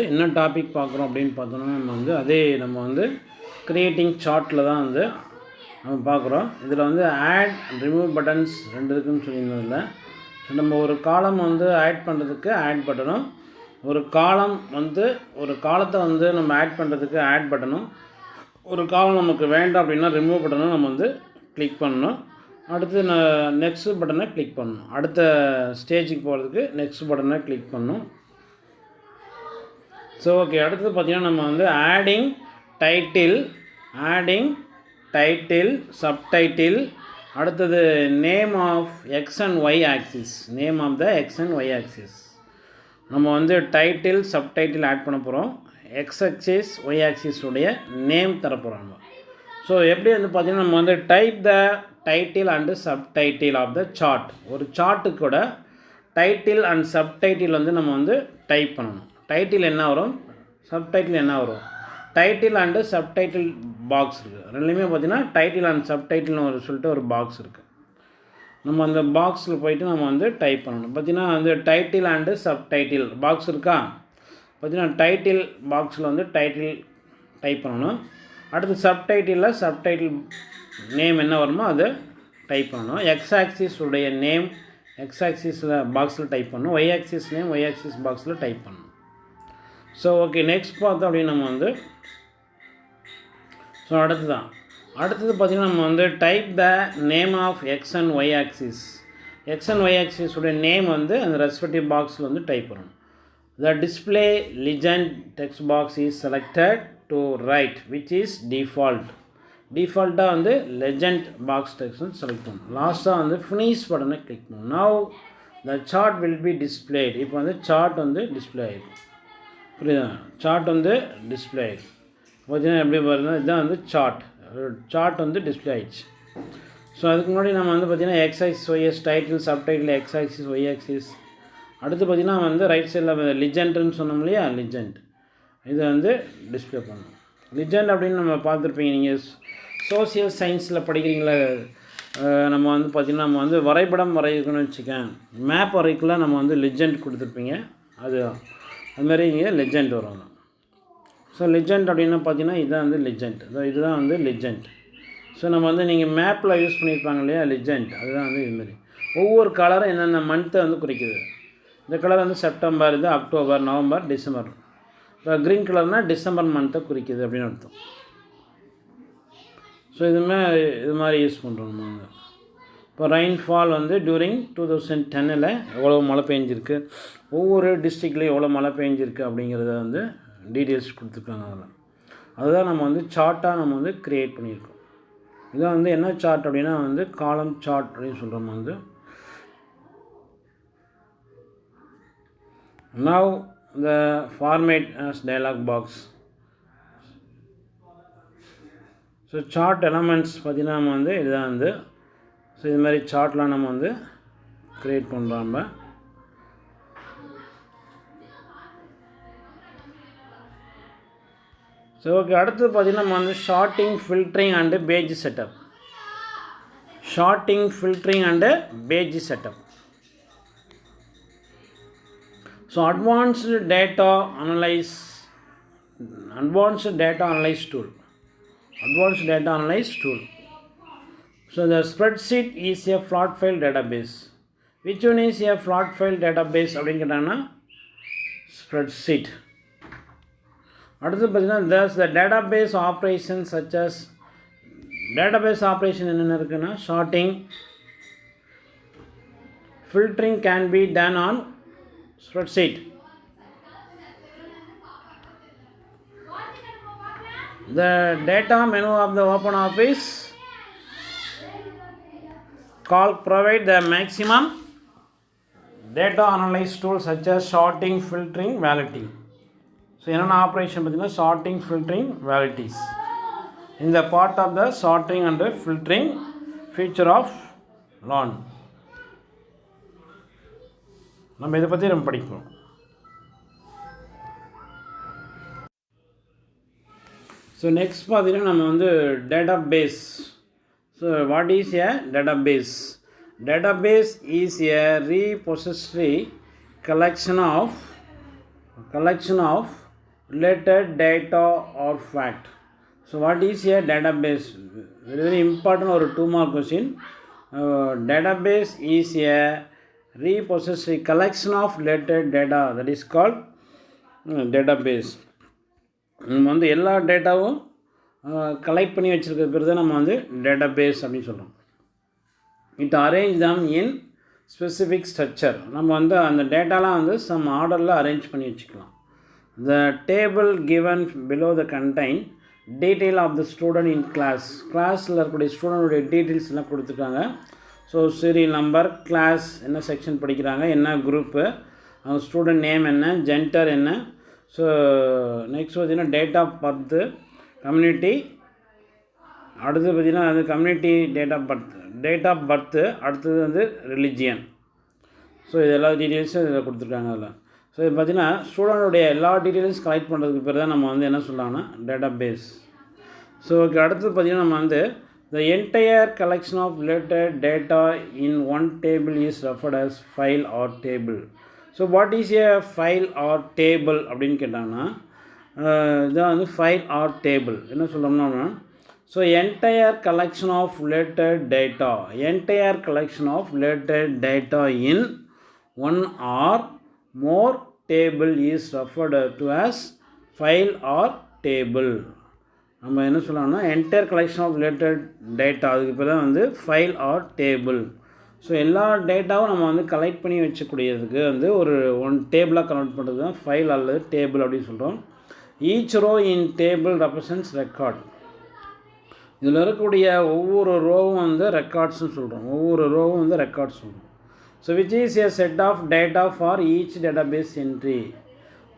என்ன டாபிக் பார்க்குறோம் அப்படின்னு பார்த்தோன்னா நம்ம வந்து கிரியேட்டிங் சார்ட்டில் தான் வந்து நம்ம பார்க்குறோம். இதில் வந்து ஆட் ரிமூவ் பட்டன்ஸ் 2 இருக்குதுன்னு சொல்லியிருந்ததில்ல. நம்ம ஒரு காலம் வந்து ஆட் பண்ணுறதுக்கு ஆட் பட்டனும், ஒரு காலத்தை வந்து நம்ம ஆட் பண்ணுறதுக்கு ஆட் பட்டனும், ஒரு காலம் நமக்கு வேண்டாம் அப்படின்னா ரிமூவ் பட்டனும் நம்ம வந்து கிளிக் பண்ணணும். அடுத்து நெக்ஸ்ட் பட்டனை கிளிக் பண்ணணும். அடுத்த ஸ்டேஜுக்கு போகிறதுக்கு நெக்ஸ்ட் பட்டனை கிளிக் பண்ணணும். ஸோ ஓகே, அடுத்தது பார்த்திங்கன்னா நம்ம வந்து ஆடிங் டைட்டில் சப்டைட்டில், அடுத்தது name of X and Y axis, name of the X and Y axis. நம்ம வந்து டைட்டில் சப்டைட்டில் ஆட் பண்ண போகிறோம். எக்ஸ் ஆக்சிஸ் ஒய் ஆக்சிஸுடைய நேம் தரப்போகிறோம் நம்ம. ஸோ எப்படி வந்து பார்த்திங்கன்னா நம்ம வந்து type the title and subtitle of the chart. ஒரு சார்ட்டுக்கு கூட டைட்டில் அண்ட் சப்டைட்டில் வந்து நம்ம வந்து டைப் பண்ணணும். டைட்டில் என்ன வரும், சப்டைட்டில் என்ன வரும். டைட்டில் அண்டு சப்டைட்டில் பாக்ஸ் இருக்குது. ரெண்டுலேயுமே பார்த்திங்கன்னா டைட்டில் அண்ட் சப்டைட்டில்னு சொல்லிட்டு ஒரு பாக்ஸ் இருக்குது. நம்ம அந்த பாக்ஸில் போய்ட்டு நம்ம வந்து டைப் பண்ணணும். பார்த்திங்கன்னா வந்து டைட்டில் அண்டு சப்டைட்டில் பாக்ஸ் இருக்கா. பார்த்திங்கன்னா டைட்டில் பாக்ஸில் வந்து டைட்டில் டைப் பண்ணணும். அடுத்து சப்டைட்டில் நேம் என்ன வருமோ அதை டைப் பண்ணணும். எக்ஸ் ஆக்சிஸ் உடைய நேம் எக்ஸ் ஆக்சிஸில் பாக்ஸில் டைப் பண்ணணும். Y axis name y axis பாக்ஸில் டைப் பண்ணணும். ஸோ ஓகே, நெக்ஸ்ட் பார்த்தோம் அப்படின்னு நம்ம வந்து அடுத்தது பார்த்திங்கன்னா நம்ம வந்து type the name of X and Y axis. X and y ஆக்சிஸுடைய நேம் வந்து அந்த ரெஸ்பெக்டிவ் பாக்ஸில் வந்து டைப் பண்ணணும். The display legend text box is selected to right which is டிஃபால்ட்டாக வந்து லெஜெண்ட் பாக்ஸ் டெக்ஸ்ட் வந்து செலக்ட் பண்ணணும். லாஸ்ட்டாக வந்து ஃபினிஷ் பட்டனை கிளிக் பண்ணணும். Now the chart will be displayed. இப்போ வந்து சார்ட் வந்து டிஸ்பிளே ஆகிடும். புரியுதா, சார்ட் வந்து டிஸ்பிளே ஆகிடும். பார்த்தீங்கன்னா எப்படி பாருங்க, இதுதான் வந்து சார்ட் வந்து டிஸ்பிளே ஆகிடுச்சு. ஸோ அதுக்கு முன்னாடி நம்ம வந்து பார்த்திங்கன்னா X axis Y axis title subtitle X axis Y axis. அடுத்து பார்த்திங்கன்னா வந்து ரைட் சைடில் லிஜெண்ட்னு சொன்னோம் இல்லையா, லிஜெண்ட் இதை வந்து டிஸ்பிளே பண்ணணும். லிஜெண்ட் அப்படின்னு நம்ம பார்த்துருப்பீங்க, நீங்கள் சோசியல் சயின்ஸில் படிக்கிறீங்களா. நம்ம வந்து பார்த்திங்கன்னா நம்ம வந்து வரைபடம் வரையணும்னு வச்சுக்கேன், மேப் வரைக்குள்ள நம்ம வந்து லிஜெண்ட் கொடுத்துருப்பீங்க. அதுமாதிரி இங்கே லெஜெண்ட் வரும். ஸோ லெஜெண்ட் அப்படின்னு பார்த்தீங்கன்னா இதுதான் வந்து லெஜெண்ட். இதுதான் வந்து லெஜெண்ட். ஸோ நம்ம வந்து நீங்கள் மேப்பில் யூஸ் பண்ணியிருப்பாங்க இல்லையா லெஜெண்ட், அதுதான் வந்து இதுமாரி ஒவ்வொரு கலரும் என்னென்ன மந்த்தை வந்து குறிக்குது. இந்த கலர் வந்து செப்டம்பர், இது அக்டோபர், நவம்பர், டிசம்பர். இப்போ க்ரீன் கலர்னால் டிசம்பர் மந்த்தை குறிக்குது அப்படின்னு அர்த்தம். ஸோ இது மாதிரி யூஸ் பண்ணுறோம் நம்ம வந்து. இப்போ ரெயின்ஃபால் வந்து டியூரிங் 2010 எவ்வளோ மழை பெஞ்சிருக்கு, ஒவ்வொரு டிஸ்ட்ரிக்ட்லேயும் எவ்வளோ மழை பெஞ்சிருக்கு அப்படிங்கிறத வந்து டீட்டெயில்ஸ் கொடுத்துருக்காங்க. அதுதான் நம்ம வந்து சார்ட்டாக நம்ம வந்து க்ரியேட் பண்ணியிருக்கோம். இதான் வந்து என்ன சார்ட் அப்படின்னா வந்து காலம் சார்ட் அப்படின்னு சொல்கிறோம் வந்து. Now the format as dialog box. So chart elements பார்த்திங்கன்னா நம்ம வந்து இதுதான் வந்து. ஸோ இது மாதிரி சார்ட்லாம் நம்ம வந்து க்ரியேட் பண்ணுறோம் நம்ம. ஸோ ஓகே, அடுத்தது பார்த்திங்கன்னா நம்ம வந்து sorting filtering and page setup. So advanced data analyse tool. So the spreadsheet is a flat file database. Which one is a flat file database அப்படின்னு கேட்டாங்கன்னா spreadsheet. அடுத்து பார்த்தீங்கன்னா thus the database operations such as database operation என்னென்ன இருக்குன்னா sorting, filtering can be done on spreadsheet. The data menu of the OpenOffice Calc provide the maximum data analysis tools such as sorting, filtering, validating. So என்னென்ன operation பார்த்திங்கன்னா sorting, filtering, validating. இந்த part of the sorting and filtering feature of learn. நம்ம இதை பற்றி நம்ம படிப்போம். So next பார்த்திங்கன்னா நம்ம வந்து database. So what is a database? Database is a repository collection of collection of related data or fact. So what is a database? Very very important or 2 mark question. Database is a repository collection of related data, that is called database. நம்ம வந்து எல்லா டேட்டாவும் collect பண்ணி வச்சுருக்க பேர் தான் நம்ம வந்து டேட்டாபேஸ் அப்படின்னு சொல்கிறோம். It arrange them in specific structure. நம்ம வந்து அந்த டேட்டாலாம் வந்து சம் ஆர்டரில் அரேஞ்ச் பண்ணி வச்சுக்கலாம். The table given below the contain detail of the student in கிளாஸில் இருக்கக்கூடிய ஸ்டூடெண்டுடைய டீட்டெயில்ஸ் எல்லாம் கொடுத்துருக்காங்க. ஸோ சீரியல் நம்பர், கிளாஸ், என்ன செக்ஷன் படிக்கிறாங்க, என்ன குரூப்பு, அவங்க ஸ்டூடெண்ட் நேம் என்ன, ஜெண்டர் என்ன. ஸோ நெக்ஸ்ட் பார்த்திங்கன்னா டேட் ஆஃப் பர்த்து, கம்யூனிட்டி, அடுத்து பார்த்திங்கன்னா அது கம்யூனிட்டி டேட் ஆஃப் பர்த்து, அடுத்தது வந்து ரிலிஜியன். ஸோ இது எல்லா டீட்டெயில்ஸும் இதில் கொடுத்துருக்காங்க அதில். ஸோ இது பார்த்திங்கன்னா ஸ்டூடெண்டுடைய எல்லா டீட்டெயில்ஸும் கலெக்ட் பண்ணுறதுக்கு பேர் தான் நம்ம வந்து என்ன சொல்லலாம்னா டேட்டா பேஸ். ஸோ ஓகே, அடுத்தது பார்த்திங்கன்னா நம்ம வந்து the entire collection of related data in one table is referred as file or table. So what is a file or table அப்படின்னு கேட்டாங்கன்னா இதான் வந்து ஃபைல் ஆர் டேபிள். என்ன சொல்லணும்னா so entire collection of related data in one or more table is referred to as file or table. நம்ம என்ன சொல்லலாம்னா entire collection of related data, அதுக்கு பேர் தான் வந்து ஃபைல் ஆர் டேபிள். ஸோ எல்லா டேட்டாவும் நம்ம வந்து கலெக்ட் பண்ணி வச்சக்கூடியதுக்கு வந்து ஒரு ஒன் டேபிளாக கன்வெர்ட் பண்ணுறது தான் ஃபைல் அல்லது டேபிள் அப்படின்னு சொல்கிறோம். Each row in table represents record. இதில் இருக்கக்கூடிய ஒவ்வொரு ரோவும் வந்து ரெக்கார்ட்ஸ்னு சொல்கிறோம். So which is a set of data for each database entry.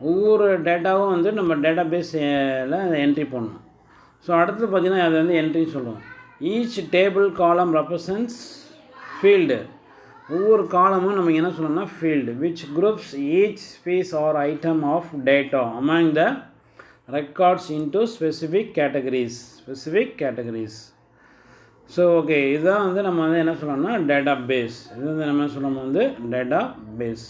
ஒவ்வொரு டேட்டாவும் வந்து நம்ம டேட்டாபேஸில் என்ட்ரி பண்ணணும். ஸோ அடுத்தது பார்த்திங்கன்னா அது வந்து என்ட்ரின்னு சொல்லுவோம். Each table column represents field. ஒவ்வொரு காலமும் நம்ம என்ன சொல்லணும்னா field. Which groups each piece or item of data among the records into specific categories. So okay, இதுதான் வந்து நம்ம வந்து என்ன சொல்லணும்னா டேட்டா பேஸ். இது வந்து நம்ம சொல்லணும் வந்து டேட்டா பேஸ்.